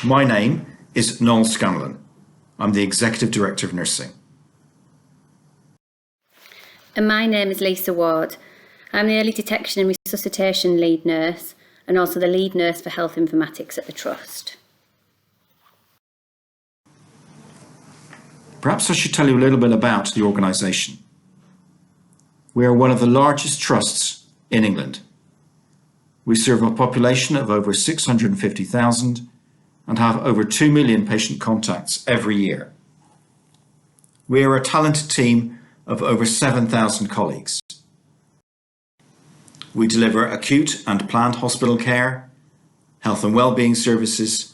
My name is Noel Scanlon. I'm the Executive Director of Nursing. And my name is Lisa Ward. I'm the Early Detection and Resuscitation Lead Nurse and also the Lead Nurse for Health Informatics at the Trust. Perhaps I should tell you a little bit about the organisation. We are one of the largest trusts in England. We serve a population of over 650,000 and have over 2 million patient contacts every year. We are a talented team of over 7,000 colleagues. We deliver acute and planned hospital care, health and wellbeing services,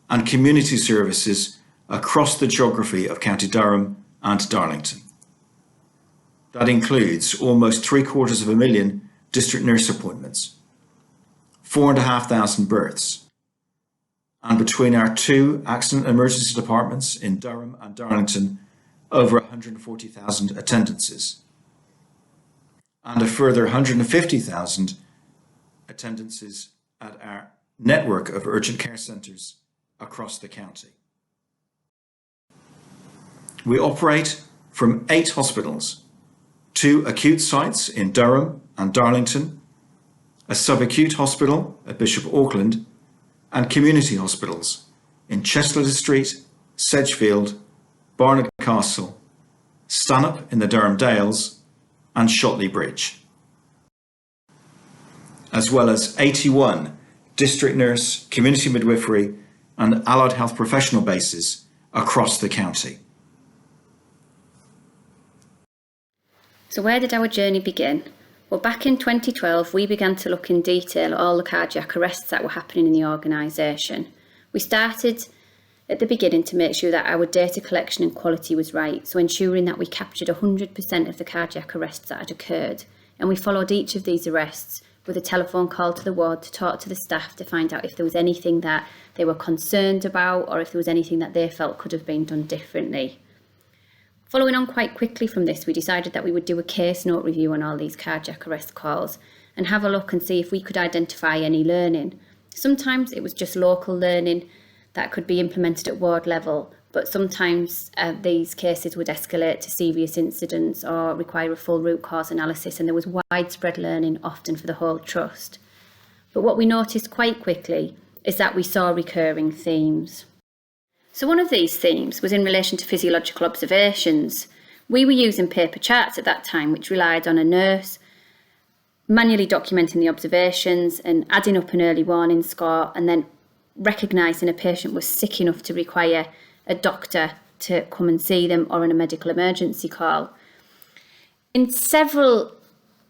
and community services across the geography of County Durham and Darlington. That includes almost 750,000 district nurse appointments, 4,500 births, and between our two accident and emergency departments in Durham and Darlington, over 140,000 attendances, and a further 150,000 attendances at our network of urgent care centres across the county. We operate from 8 hospitals, 2 acute sites in Durham and Darlington, a subacute hospital at Bishop Auckland, and community hospitals in Chester Street, Sedgefield, Barnard Castle, Stanhope in the Durham Dales, and Shotley Bridge, as well as 81 district nurse, community midwifery, and allied health professional bases across the county. So where did our journey begin? Well, back in 2012, we began to look in detail at all the cardiac arrests that were happening in the organisation. We started at the beginning to make sure that our data collection and quality was right, so ensuring that we captured 100% of the cardiac arrests that had occurred. And we followed each of these arrests with a telephone call to the ward to talk to the staff to find out if there was anything that they were concerned about or if there was anything that they felt could have been done differently. Following on quite quickly from this, we decided that we would do a case note review on all these cardiac arrest calls and have a look and see if we could identify any learning. Sometimes it was just local learning that could be implemented at ward level, but sometimes these cases would escalate to serious incidents or require a full root cause analysis, and there was widespread learning often for the whole trust. But what we noticed quite quickly is that we saw recurring themes. So one of these themes was in relation to physiological observations. We were using paper charts at that time, which relied on a nurse manually documenting the observations and adding up an early warning score, and then recognising a patient was sick enough to require a doctor to come and see them or in a medical emergency call. In several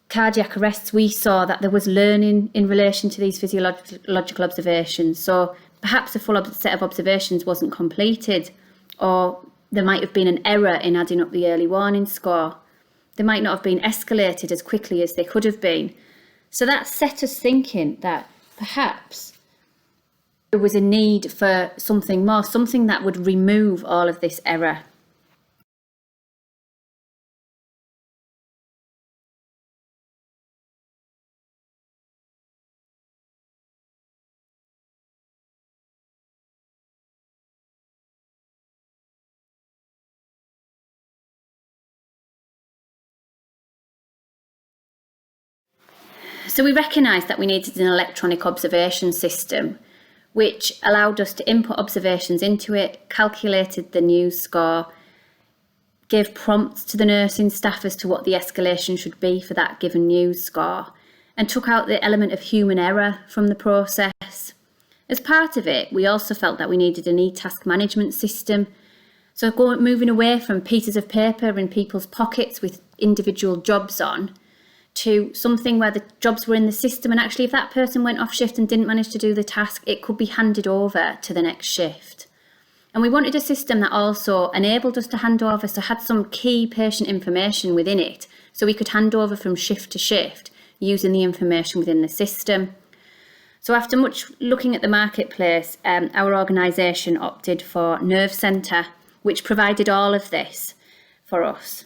cardiac arrests, we saw that there was learning in relation to these physiological observations. So perhaps a full set of observations wasn't completed, or there might have been an error in adding up the early warning score. They might not have been escalated as quickly as they could have been. So that set us thinking that perhaps there was a need for something more, something that would remove all of this error. So we recognised that we needed an electronic observation system which allowed us to input observations into it, calculated the news score, gave prompts to the nursing staff as to what the escalation should be for that given news score, and took out the element of human error from the process. As part of it, we also felt that we needed an e-task management system, so moving away from pieces of paper in people's pockets with individual jobs on, to something where the jobs were in the system, and actually if that person went off shift and didn't manage to do the task, it could be handed over to the next shift. And we wanted a system that also enabled us to hand over, so had some key patient information within it, so we could hand over from shift to shift using the information within the system. So after much looking at the marketplace, our organisation opted for Nerve Centre, which provided all of this for us.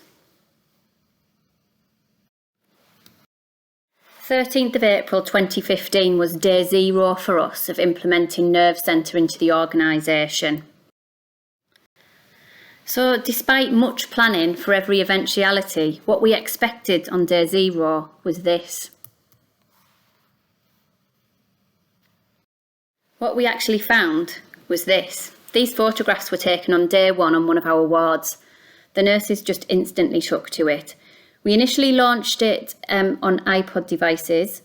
13th of April 2015 was day 0 for us of implementing Nerve Centre into the organisation. So despite much planning for every eventuality, what we expected on day 0 was this. What we actually found was this. These photographs were taken on day 1 on one of our wards. The nurses just instantly took to it. We initially launched it on iPod devices.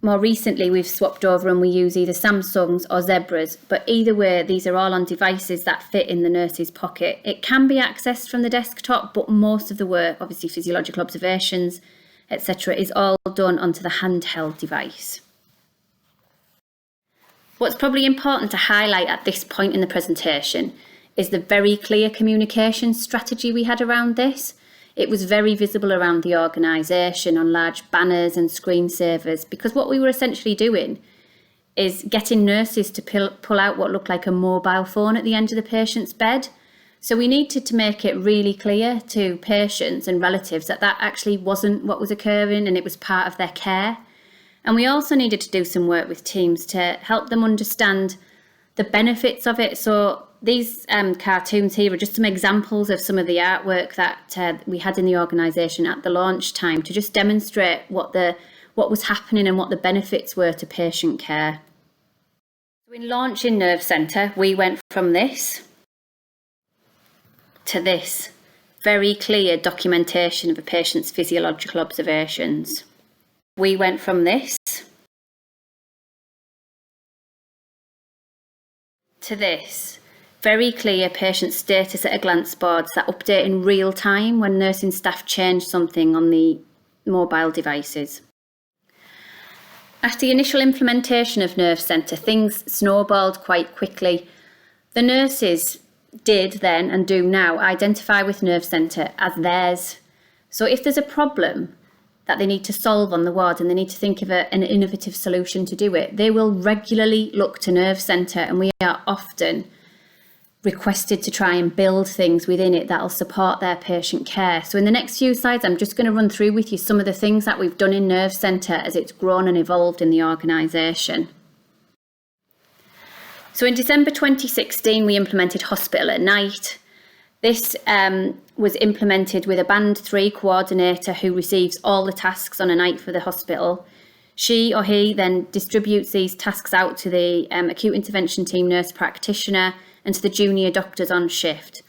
More recently, we've swapped over and we use either Samsungs or Zebras, but either way, these are all on devices that fit in the nurse's pocket. It can be accessed from the desktop, but most of the work, obviously physiological observations, etc., is all done onto the handheld device. What's probably important to highlight at this point in the presentation is the very clear communication strategy we had around this. It was very visible around the organisation on large banners and screensavers, because what we were essentially doing is getting nurses to pull out what looked like a mobile phone at the end of the patient's bed. So we needed to make it really clear to patients and relatives that that actually wasn't what was occurring and it was part of their care. And we also needed to do some work with teams to help them understand the benefits of it. So these cartoons here are just some examples of some of the artwork that we had in the organisation at the launch time to just demonstrate what was happening and what the benefits were to patient care. So in launching Nerve Centre, we went from this to this very clear documentation of a patient's physiological observations. We went from this to this. Very clear patient status at a glance boards that update in real time when nursing staff change something on the mobile devices. After the initial implementation of Nerve Centre, things snowballed quite quickly. The nurses did then and do now identify with Nerve Centre as theirs. So if there's a problem that they need to solve on the ward and they need to think of an innovative solution to do it, they will regularly look to Nerve Centre, and we are often requested to try and build things within it that'll support their patient care. So in the next few slides, I'm just going to run through with you some of the things that we've done in Nerve Centre as it's grown and evolved in the organisation. So in December 2016, we implemented Hospital at Night. This was implemented with a Band 3 coordinator who receives all the tasks on a night for the hospital. She or he then distributes these tasks out to the acute intervention team nurse practitioner and to the junior doctors on shift.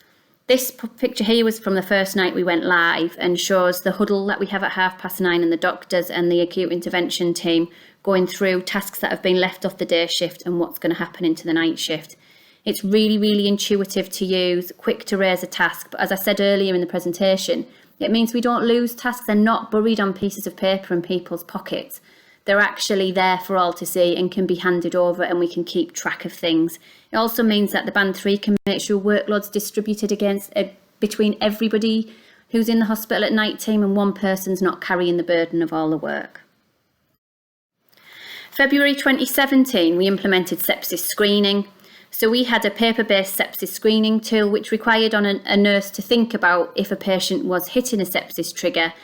This picture here was from the first night we went live and shows the huddle that we have at 9:30 and the doctors and the acute intervention team going through tasks that have been left off the day shift and what's going to happen into the night shift. It's really, really intuitive to use, quick to raise a task, but as I said earlier in the presentation, it means we don't lose tasks. They're not buried on pieces of paper in people's pockets. They're actually there for all to see and can be handed over, and we can keep track of things. It also means that the Band 3 can make sure workload's distributed between everybody who's in the hospital at night team, and one person's not carrying the burden of all the work. February 2017, we implemented sepsis screening. So we had a paper-based sepsis screening tool which required a nurse to think about if a patient was hitting a sepsis trigger,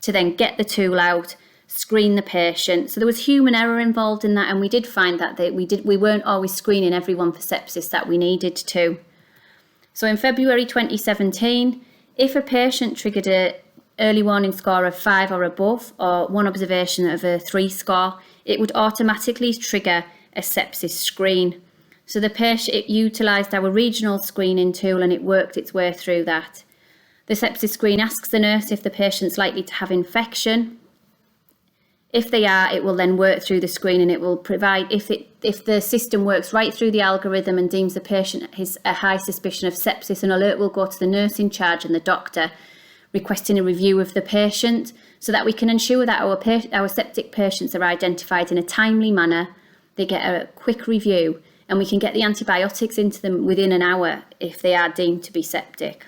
to then get the tool out, screen the patient. So there was human error involved in that, and we did find that we weren't always screening everyone for sepsis that we needed to. So in February 2017, if a patient triggered an early warning score of 5 or above, or one observation of a 3 score, it would automatically trigger a sepsis screen. So it utilised our regional screening tool and it worked its way through that. The sepsis screen asks the nurse if the patient's likely to have infection. If they are, it will then work through the screen and it will provide, if the system works right through the algorithm and deems the patient has a high suspicion of sepsis, an alert will go to the nurse in charge and the doctor requesting a review of the patient, so that we can ensure that our septic patients are identified in a timely manner, they get a quick review, and we can get the antibiotics into them within an hour if they are deemed to be septic.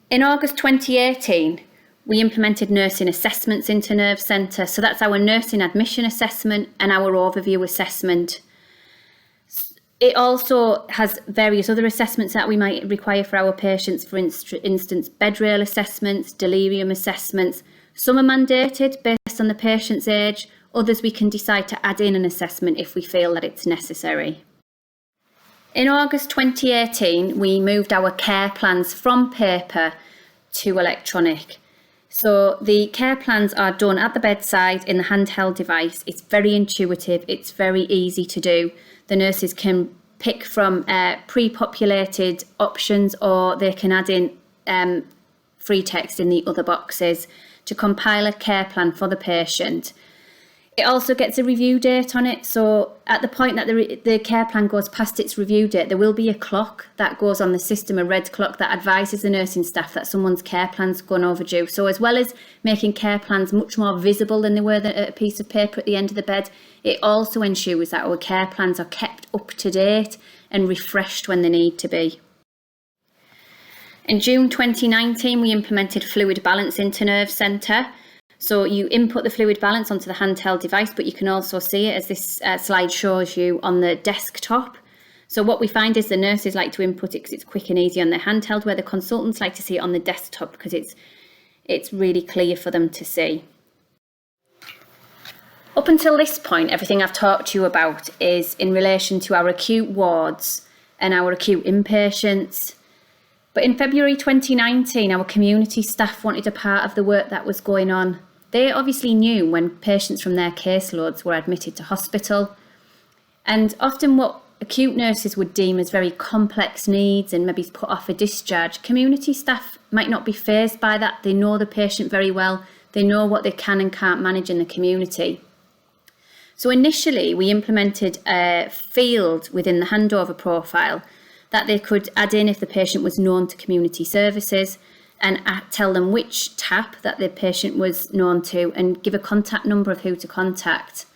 In August 2018, we implemented nursing assessments into Nerve Centre. So that's our nursing admission assessment and our overview assessment. It also has various other assessments that we might require for our patients, for instance, bed rail assessments, delirium assessments. Some are mandated based on the patient's age, others we can decide to add in an assessment if we feel that it's necessary. In August 2018, we moved our care plans from paper to electronic. So the care plans are done at the bedside in the handheld device. It's very intuitive, it's very easy to do. The nurses can pick from pre-populated options, or they can add in free text in the other boxes to compile a care plan for the patient. It also gets a review date on it, so at the point that the care plan goes past its review date, there will be a clock that goes on the system, a red clock that advises the nursing staff that someone's care plan's gone overdue. So as well as making care plans much more visible than they were at a piece of paper at the end of the bed, it also ensures that our care plans are kept up to date and refreshed when they need to be. In June 2019, we implemented fluid balance into Nerve Centre. So you input the fluid balance onto the handheld device, but you can also see it, as this slide shows you, on the desktop. So what we find is the nurses like to input it because it's quick and easy on their handheld, where the consultants like to see it on the desktop because it's really clear for them to see. Up until this point, everything I've talked to you about is in relation to our acute wards and our acute inpatients. But in February 2019, our community staff wanted a part of the work that was going on. They obviously knew when patients from their caseloads were admitted to hospital, and often what acute nurses would deem as very complex needs and maybe put off a discharge, community staff might not be fazed by that. They know the patient very well. They know what they can and can't manage in the community. So initially, we implemented a field within the handover profile that they could add in if the patient was known to community services, and tell them which tap that the patient was known to and give a contact number of who to contact.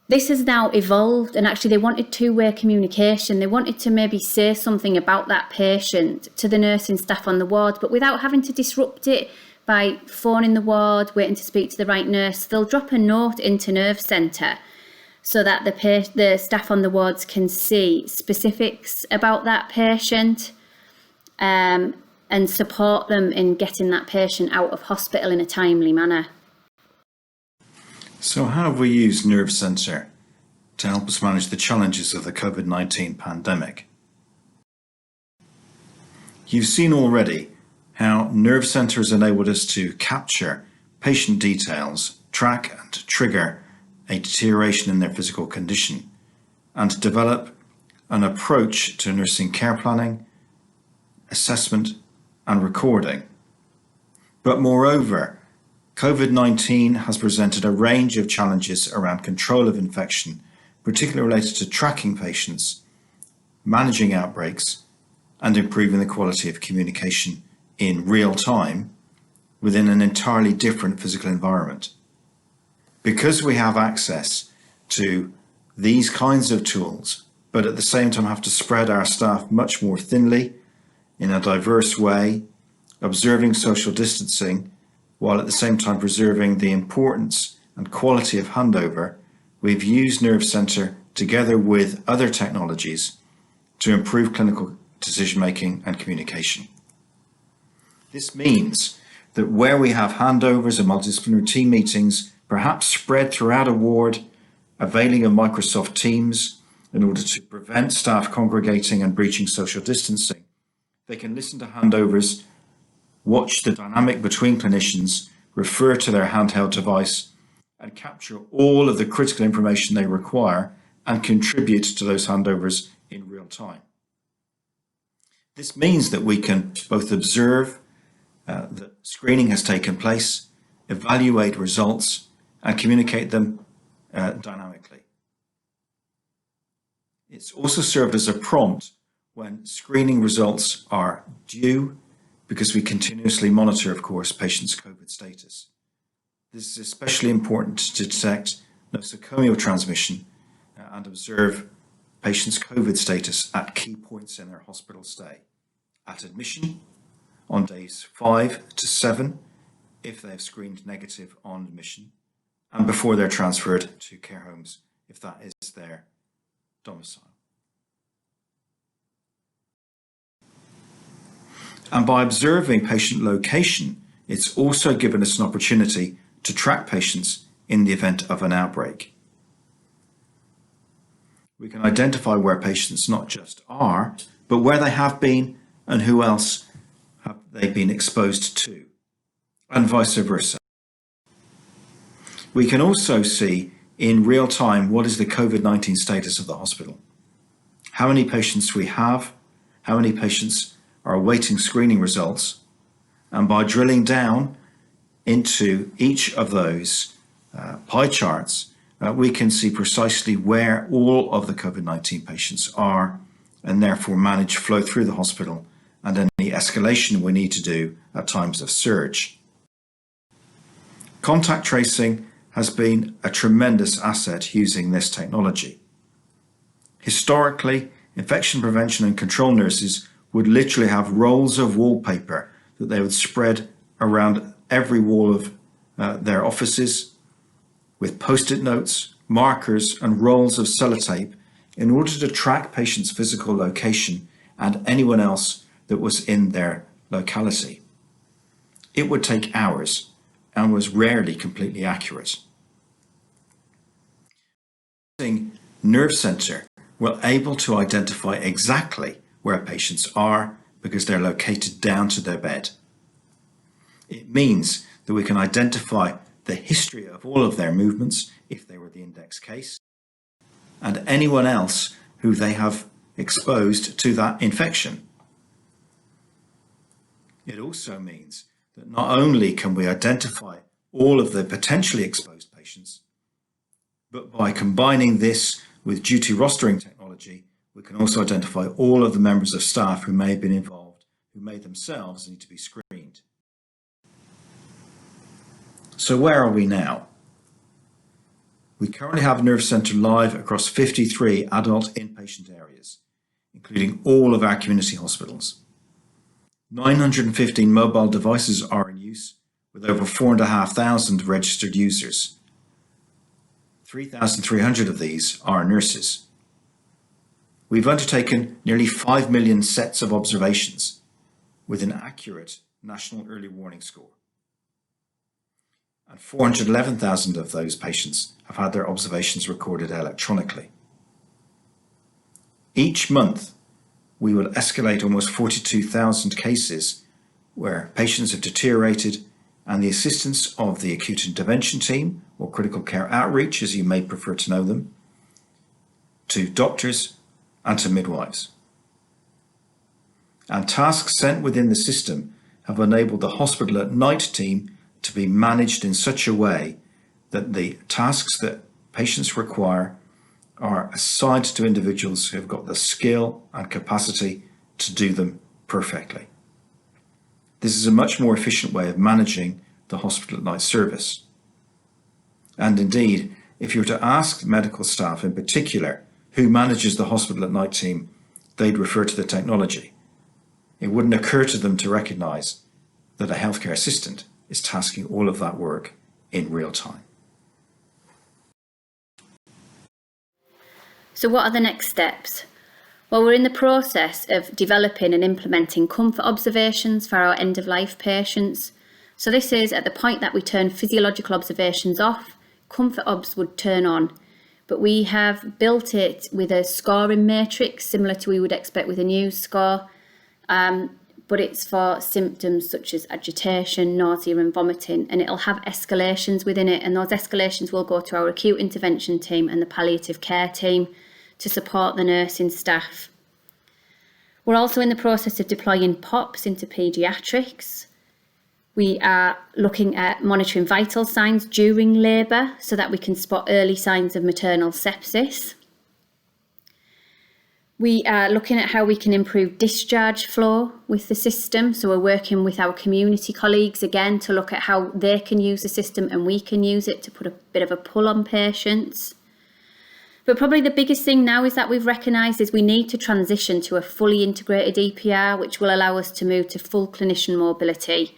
This has now evolved, and actually they wanted two-way communication. They wanted to maybe say something about that patient to the nursing staff on the ward, but without having to disrupt it by phoning the ward, waiting to speak to the right nurse. They'll drop a note into Nerve Centre so that the staff on the wards can see specifics about that patient and support them in getting that patient out of hospital in a timely manner. So how have we used Nerve Centre to help us manage the challenges of the COVID-19 pandemic? You've seen already how Nerve Centre has enabled us to capture patient details, track and trigger a deterioration in their physical condition, and develop an approach to nursing care planning, assessment and recording. But moreover, COVID-19 has presented a range of challenges around control of infection, particularly related to tracking patients, managing outbreaks, and improving the quality of communication in real time within an entirely different physical environment. Because we have access to these kinds of tools, but at the same time have to spread our staff much more thinly in a diverse way, observing social distancing, while at the same time preserving the importance and quality of handover, we've used Nerve Centre together with other technologies to improve clinical decision-making and communication. This means that where we have handovers and multidisciplinary team meetings, perhaps spread throughout a ward, availing of Microsoft Teams in order to prevent staff congregating and breaching social distancing, they can listen to handovers, watch the dynamic between clinicians, refer to their handheld device, and capture all of the critical information they require and contribute to those handovers in real time. This means that we can both observe that screening has taken place, evaluate results, and communicate them dynamically. It's also served as a prompt when screening results are due, because we continuously monitor, of course, patients' COVID status. This is especially important to detect nosocomial transmission and observe patients' COVID status at key points in their hospital stay. At admission, on days 5 to 7, if they have screened negative on admission, and before they're transferred to care homes, if that is their domicile. And by observing patient location, it's also given us an opportunity to track patients in the event of an outbreak. We can identify where patients not just are, but where they have been and who else have they been exposed to, and vice versa. We can also see in real time what is the COVID-19 status of the hospital, how many patients we have, how many patients are awaiting screening results, and by drilling down into each of those pie charts, we can see precisely where all of the COVID-19 patients are and therefore manage flow through the hospital and any escalation we need to do at times of surge. Contact tracing has been a tremendous asset using this technology. Historically, infection prevention and control nurses would literally have rolls of wallpaper that they would spread around every wall of their offices with post-it notes, markers and rolls of sellotape in order to track patients' physical location and anyone else that was in their locality. It would take hours and was rarely completely accurate. Using Nerve Center, we're able to identify exactly where patients are because they're located down to their bed. It means that we can identify the history of all of their movements if they were the index case, and anyone else who they have exposed to that infection. It also means that not only can we identify all of the potentially exposed patients, but by combining this with duty rostering technology, we can also identify all of the members of staff who may have been involved, who may themselves need to be screened. So where are we now? We currently have Nerve Center live across 53 adult inpatient areas, including all of our community hospitals. 915 mobile devices are in use with over 4,500 registered users. 3,300 of these are nurses. We've undertaken nearly 5 million sets of observations with an accurate national early warning score. And 411,000 of those patients have had their observations recorded electronically. Each month, we will escalate almost 42,000 cases where patients have deteriorated, and the assistance of the acute intervention team, or critical care outreach, as you may prefer to know them, to doctors and to midwives. And tasks sent within the system have enabled the hospital at night team to be managed in such a way that the tasks that patients require are assigned to individuals who have got the skill and capacity to do them perfectly. This is a much more efficient way of managing the hospital at night service. And indeed, if you were to ask medical staff in particular who manages the hospital at night team, they'd refer to the technology. It wouldn't occur to them to recognise that a healthcare assistant is tasking all of that work in real time. So what are the next steps? Well, we're in the process of developing and implementing comfort observations for our end-of-life patients. So this is at the point that we turn physiological observations off, comfort obs would turn on. But we have built it with a scoring matrix similar to we would expect with a news score, but it's for symptoms such as agitation, nausea and vomiting, and it'll have escalations within it, and those escalations will go to our acute intervention team and the palliative care team to support the nursing staff. We're also in the process of deploying POPs into paediatrics. We are looking at monitoring vital signs during labour so that we can spot early signs of maternal sepsis. We are looking at how we can improve discharge flow with the system. So we're working with our community colleagues again to look at how they can use the system and we can use it to put a bit of a pull on patients. But probably the biggest thing now is that we've recognised is we need to transition to a fully integrated EPR, which will allow us to move to full clinician mobility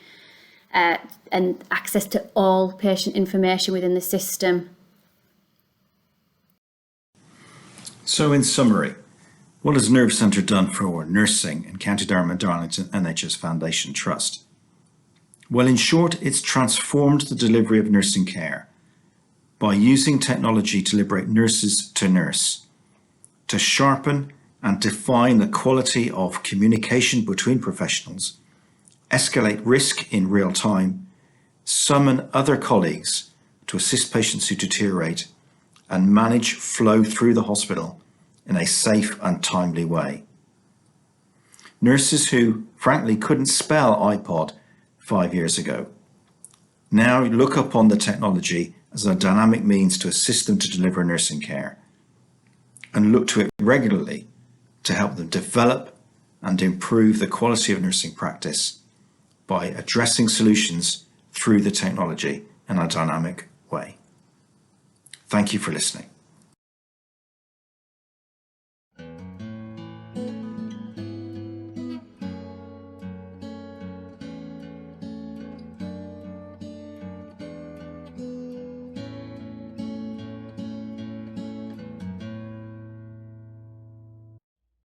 and access to all patient information within the system. So in summary, What has Nerve Centre done for nursing in County Durham and Darlington NHS Foundation Trust? Well, in short, it's transformed the delivery of nursing care by using technology to liberate nurses to nurse, to sharpen and define the quality of communication between professionals, escalate risk in real time, summon other colleagues to assist patients who deteriorate, and manage flow through the hospital in a safe and timely way. Nurses who, frankly, couldn't spell iPod 5 years ago now look upon the technology as a dynamic means to assist them to deliver nursing care and look to it regularly to help them develop and improve the quality of nursing practice by addressing solutions through the technology in a dynamic way. Thank you for listening.